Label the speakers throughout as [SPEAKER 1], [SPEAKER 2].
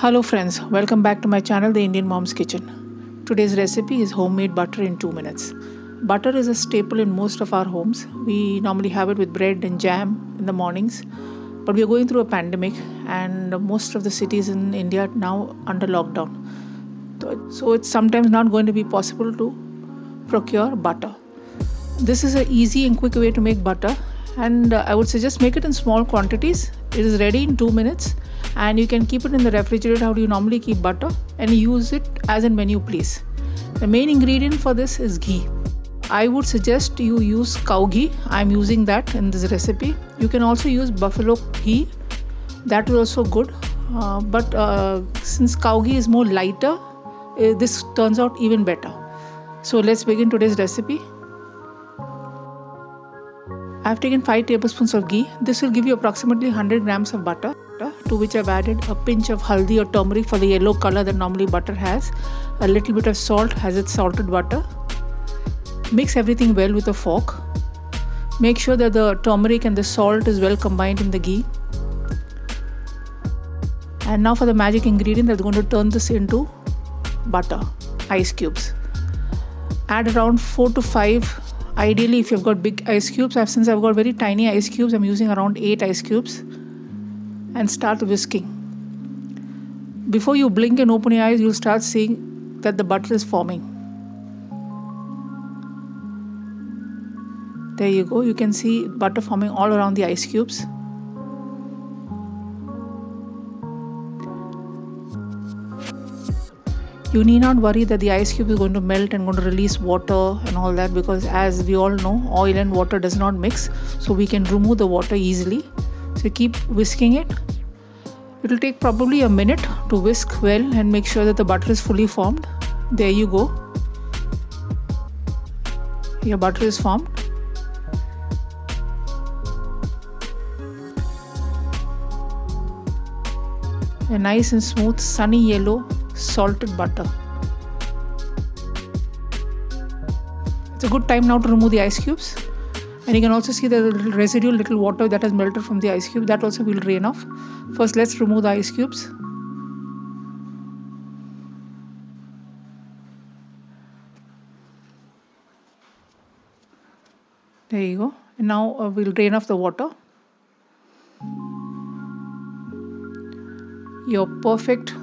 [SPEAKER 1] Hello friends, welcome back to my channel The Indian Mom's Kitchen. Today's recipe is homemade butter in 2 minutes. Butter is a staple in most of our homes. We normally have it with bread and jam in the mornings. But we are going through a pandemic and most of the cities in India are now under lockdown. So it's sometimes not going to be possible to procure butter. This is an easy and quick way to make butter, and I would suggest make it in small quantities. It is ready in 2 minutes and you can keep it in the refrigerator how do you normally keep butter and use it as and when you please. The main ingredient for this is ghee. I would suggest you use cow ghee. I'm using that in this recipe. You can also use buffalo ghee. That is also good. But since cow ghee is more lighter, this turns out even better. So let's begin today's recipe. I've taken 5 tablespoons of ghee. This will give you approximately 100 grams of butter, to which I've added a pinch of haldi or turmeric for the yellow color that normally butter has, a little bit of salt as it's salted butter. Mix everything well with a fork. Make sure that the turmeric and the salt is well combined in the ghee. And now for the magic ingredient that's going to turn this into butter, ice cubes. Add around 4 to 5. Ideally, if you've got big ice cubes, since I've got very tiny ice cubes, I'm using around 8 ice cubes, and start whisking. Before you blink and open your eyes, you'll start seeing that the butter is forming. There you go. You can see butter forming all around the ice cubes. You need not worry that the ice cube is going to melt and going to release water and all that, because as we all know, oil and water does not mix, so we can remove the water easily. So keep whisking it. It will take probably a minute to whisk well and make sure that the butter is fully formed. There you go. Your butter is formed. A nice and smooth sunny yellow salted butter. It's a good time now to remove the ice cubes, and you can also see the residual little water that has melted from the ice cube. That also will drain off. First, let's remove the ice cubes. There you go. And now we'll drain off the water. Your perfect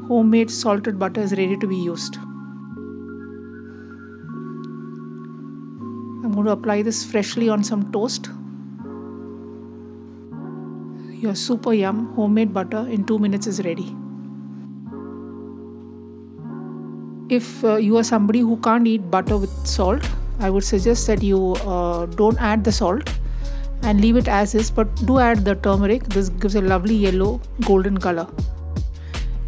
[SPEAKER 1] homemade salted butter is ready to be used. I'm going to apply this freshly on some toast. Your super yum homemade butter in 2 minutes is ready. If you are somebody who can't eat butter with salt, I would suggest that you don't add the salt and leave it as is, but do add the turmeric. This gives a lovely yellow golden color.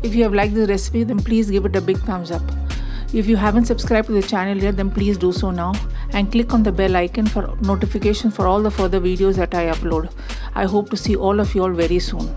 [SPEAKER 1] If you have liked this recipe, then please give it a big thumbs up. If you haven't subscribed to the channel yet, then please do so now and click on the bell icon for notifications for all the further videos that I upload. I hope to see all of you all very soon.